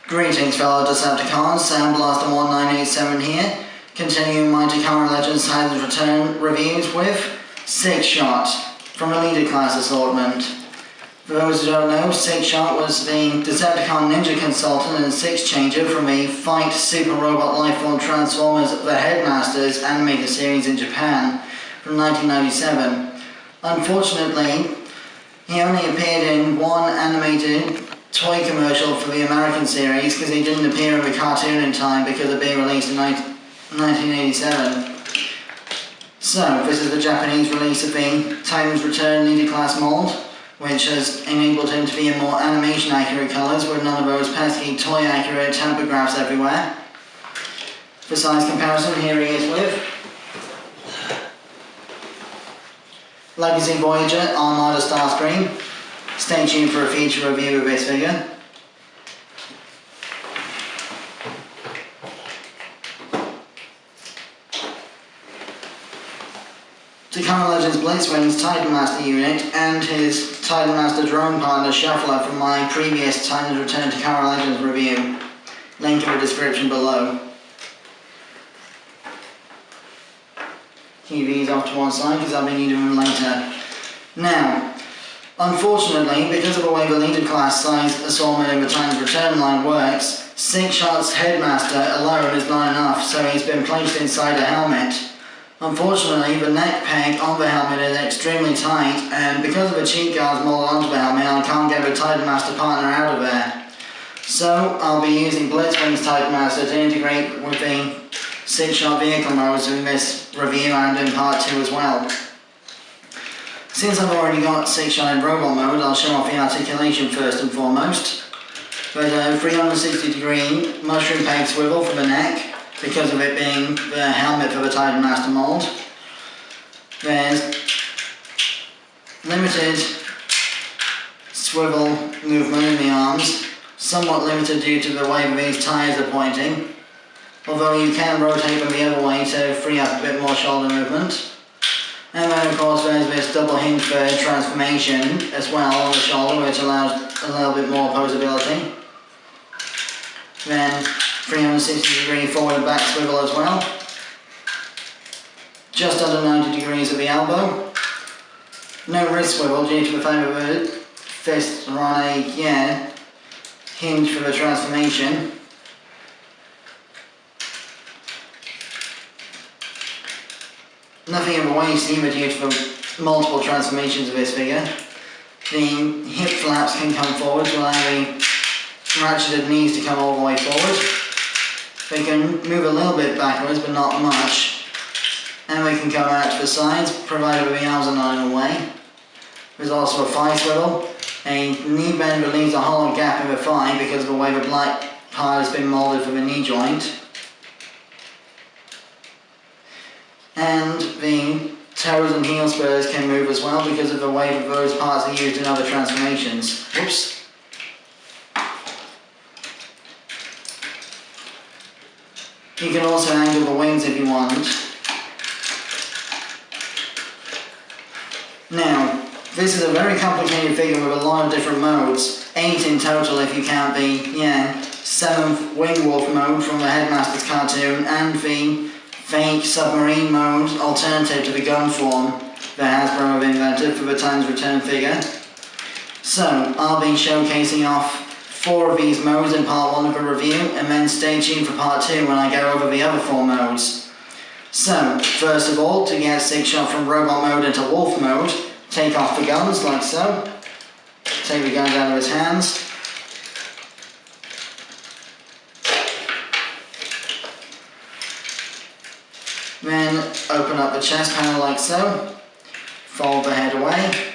Greetings fellow Decepticons, Sandblaster1987 here, continuing my Takara Legends Titans Return reviews with Sixshot from the Leader Class Assortment. For those who don't know, Sixshot was the Decepticon Ninja Consultant and Six Changer from the Fight Super Robot Lifeform Transformers The Headmasters animated series in Japan from 1997. Unfortunately, he only appeared in one animated toy commercial for the American series because he didn't appear in the cartoon in time because of being released in 1987. So, this is the Japanese release of the Titans Return Leader Class mold, which has enabled him to be in more animation accurate colours with none of those pesky toy accurate temper graphs everywhere. For size comparison, here he is with Legacy Voyager Armada Starscream. Stay tuned for a feature review of this figure. Takara Legends Blitzwing's Titan Master unit and his Titan Master drone partner Shuffler from my previous Titans Return Takara Legends review. Link in the description below. Keep these off to one side because I'll be needing them later. Now, unfortunately, because of the way the Leader Class size assortment in the Titans Return line works, Sixshot's Headmaster alone is not enough, so he's been placed inside a helmet. Unfortunately, the neck peg on the helmet is extremely tight, and because of the cheek guards molded onto the helmet, I can't get the Titan Master partner out of there. So, I'll be using Blitzwing's Titan Master to integrate with the Sixshot vehicle modes in this review and in part 2 as well. Since I've already got Sixshot in robot mode, I'll show off the articulation first and foremost. But a 360 degree mushroom peg swivel for the neck, because of it being the helmet for the Titan Master mold. There's limited swivel movement in the arms, somewhat limited due to the way these tyres are pointing, although you can rotate them the other way to free up a bit more shoulder movement. And then of course there's this double hinge bird transformation as well on the shoulder, which allows a little bit more posability. Then 360 degree forward and back swivel as well. Just under 90 degrees at the elbow. No wrist swivel due to the fact that the fists are on a hinge for the transformation. Nothing in the waist either due to the multiple transformations of this figure. The hip flaps can come forward to allow the ratcheted knees to come all the way forward. They can move a little bit backwards but not much. And they can come out to the sides provided the arms are not in the way. There's also a thigh swivel. A knee bend that leaves a hollow gap in the thigh because of the way the black part has been moulded for the knee joint. And the toes and heel spurs can move as well because of the way that those parts are used in other transformations. Whoops. You can also angle the wings if you want. Now, this is a very complicated figure with a lot of different modes. 8 in total if you count the 7th Wing Wolf mode from the Headmasters cartoon and the fake submarine mode alternative to the gun form that Hasbro have invented for the Titans Return figure. So, I'll be showcasing off 4 of these modes in part 1 of the review, and then stay tuned for part 2 when I go over the other 4 modes. So, first of all, to get Sixshot from robot mode into wolf mode, take off the guns like so. Take the guns out of his hands. Then open up the chest panel like so, fold the head away.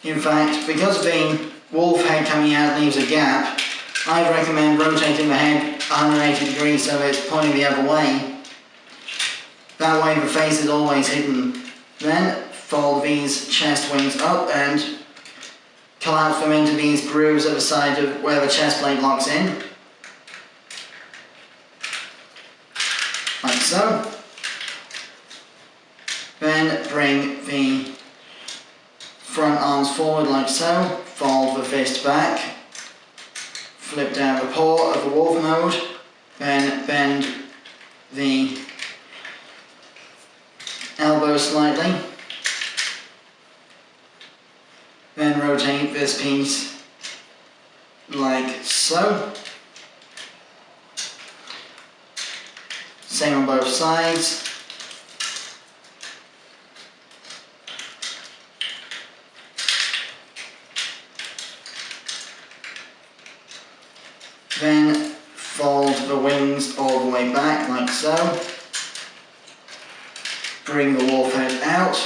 In fact, because the wolf head coming out leaves a gap, I'd recommend rotating the head 180 degrees so it's pointing the other way. That way the face is always hidden. Then fold these chest wings up and collapse them into these grooves at the side of where the chest plate locks in. Like so. Then bring the front arms forward like so, fold the fist back, flip down the paw of the wolf mode, then bend the elbow slightly, then rotate this piece like so. Same on both sides. Then fold the wings all the way back like so. Bring the wolf head out.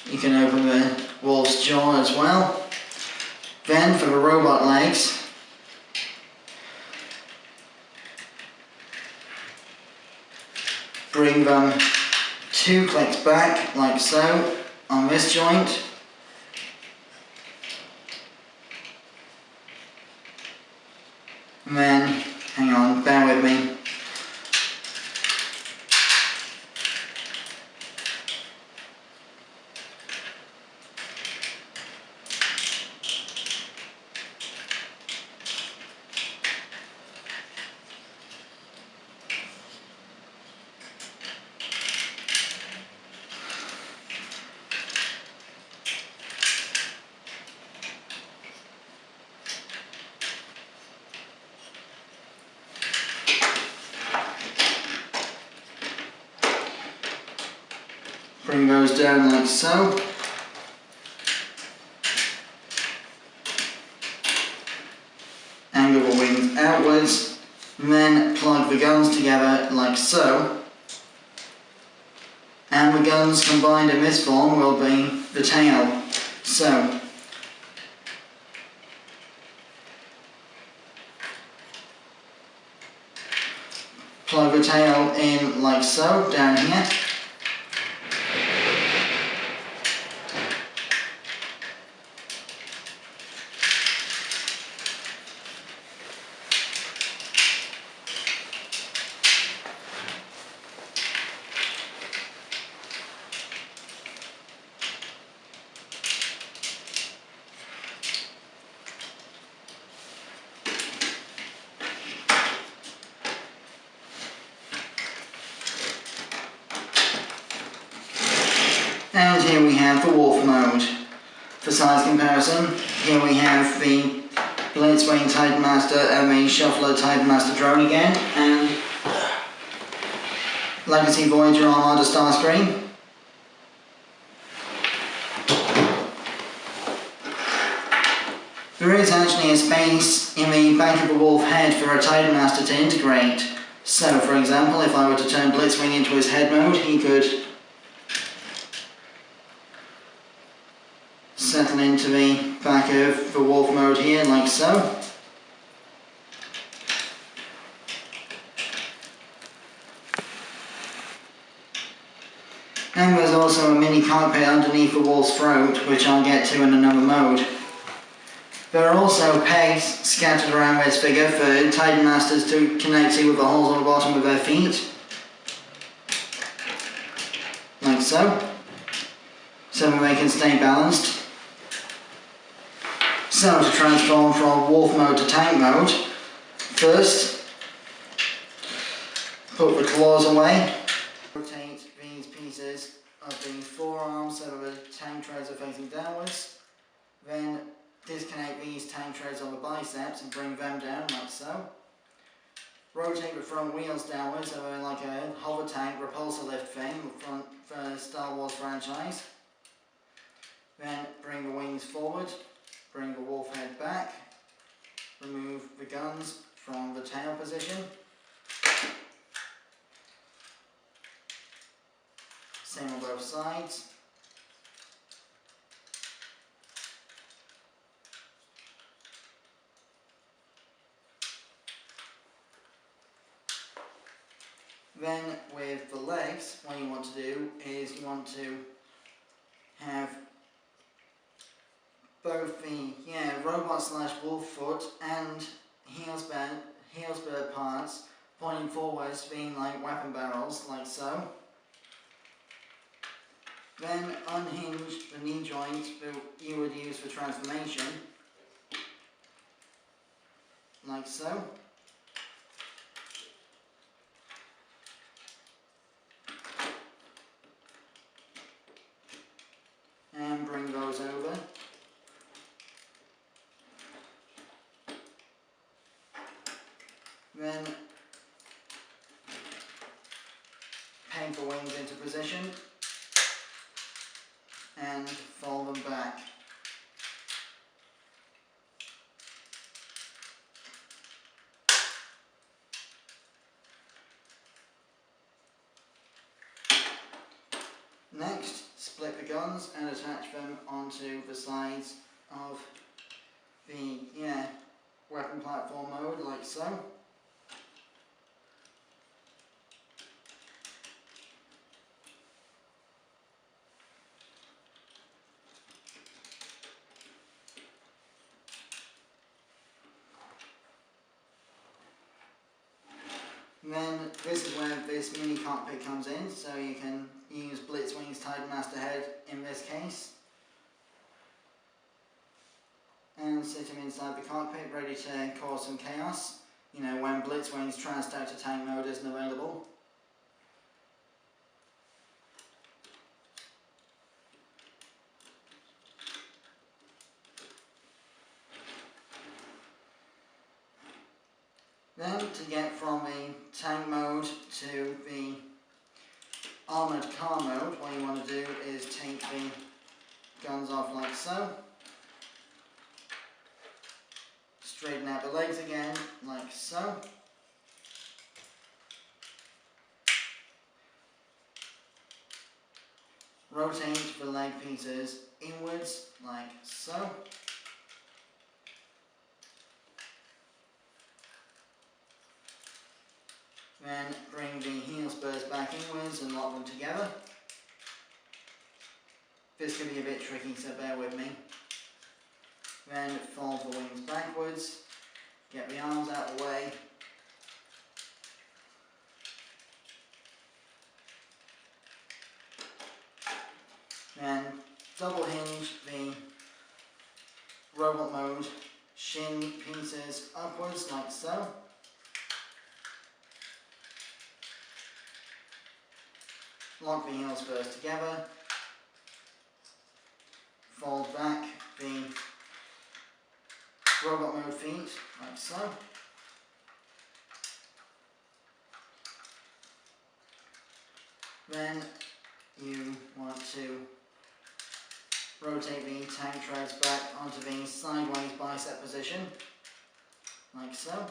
You can open the wolf's jaw as well. Then for the robot legs, bring them 2 clicks back like so on this joint. And then, hang on, bear with me. Bring those down like so. Angle the wings outwards, and then plug the guns together like so. And the guns combined in this form will be the tail. So, plug the tail in like so, down here. And here we have the wolf mode. For size comparison, here we have the Blitzwing Headmaster and the Shuffler Headmaster drone again, and Legacy Voyager Armada Starscream. There is actually a space in the back of the wolf head for a Headmaster to integrate. So, for example, if I were to turn Blitzwing into his head mode, he could settle into the back of the wolf mode here, like so. And there's also a mini cockpit underneath the wolf's throat, which I'll get to in another mode. There are also pegs scattered around this figure for Headmasters to connect to with the holes on the bottom of their feet. Like so. So that they can stay balanced. So to transform from wolf mode to tank mode, first, put the claws away. Rotate these pieces of the forearms so that the tank treads are facing downwards. Then disconnect these tank treads on the biceps and bring them down like so. Rotate the front wheels downwards so they're like a hover tank repulsor lift thing for the Star Wars franchise. Then bring the wings forward, bring the wolf head back, remove the guns from the tail position. Same on both sides. Then with the legs, what you want to do is you want to have both the robot / wolf foot and heel spur parts pointing forwards, being like weapon barrels, like so. Then unhinge the knee joint that you would use for transformation. like so. And bring those over. Then peg the wings into position and fold them back. Next, split the guns and attach them onto the sides of the weapon platform mode, like so. And then this is where this mini cockpit comes in, so you can use Blitzwing's Headmasters head in this case. And sit him inside the cockpit, ready to cause some chaos, you know, when Blitzwing's Trans-Doctor tank mode isn't available. Then, to get from the tank mode to the armoured car mode, what you want to do is take the guns off like so. Straighten out the legs again, like so. Rotate the leg pieces inwards, like so. Then bring the heel spurs back inwards and lock them together. This can be a bit tricky, so bear with me. Then fold the wings backwards, get the arms out of the way. Then double hinge the robot mode shin pieces upwards, like so. Lock the heel spurs together. Fold back the robot mode feet, like so. Then you want to rotate the tank treads back onto the sideways bicep position, like so.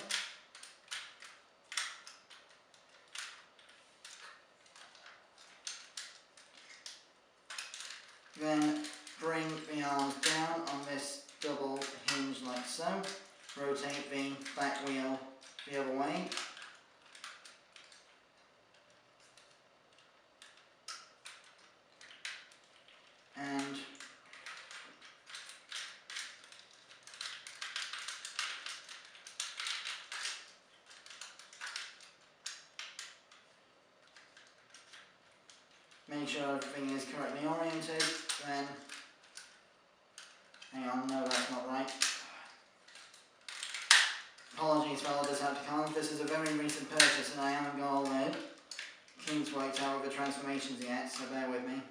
Then bring the arms down on this double hinge like so. Rotate the back wheel the other way. And make sure everything is correctly oriented. Then, hang on, no, that's not right. Apologies, fellow Decepticons, this is a very recent purchase and I haven't got all the kinks worked out with the transformations yet, so bear with me.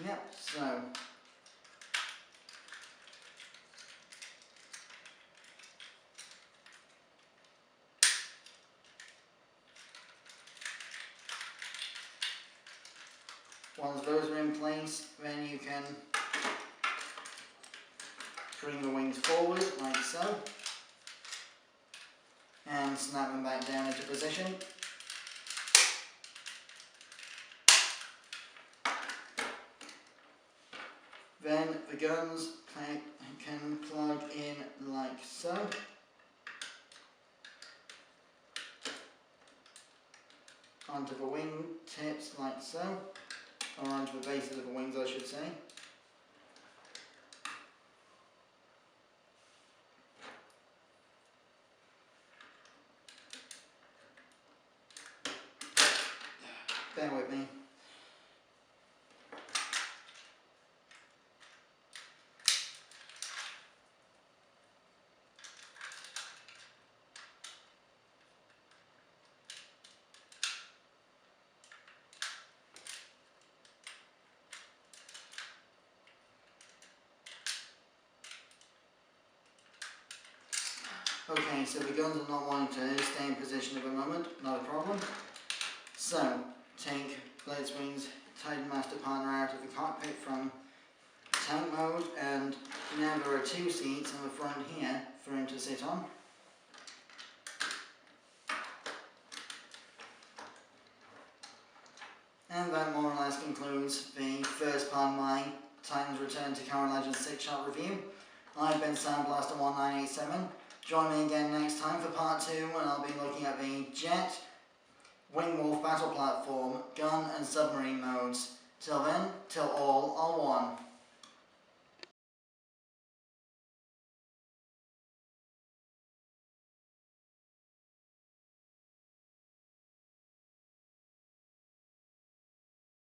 Yep, so once those are in place, then you can bring the wings forward like so and snap them back down into position. Then the guns can plug in like so. Onto the wing tips like so, or onto the bases of the wings I should say. Bear with me. so the guns are not wanting to stay in position at the moment, not a problem. So, take Blitzwing's Headmaster partner out of the cockpit from tank mode, and now there are 2 seats in the front here for him to sit on. And that more or less concludes the first part of my Titans Return Takara Legends 6-shot review. I've been Sandblaster1987. Join me again next time for part 2, when I'll be looking at the Jet, Wingwolf battle platform, gun and submarine modes. Till then, till all are one.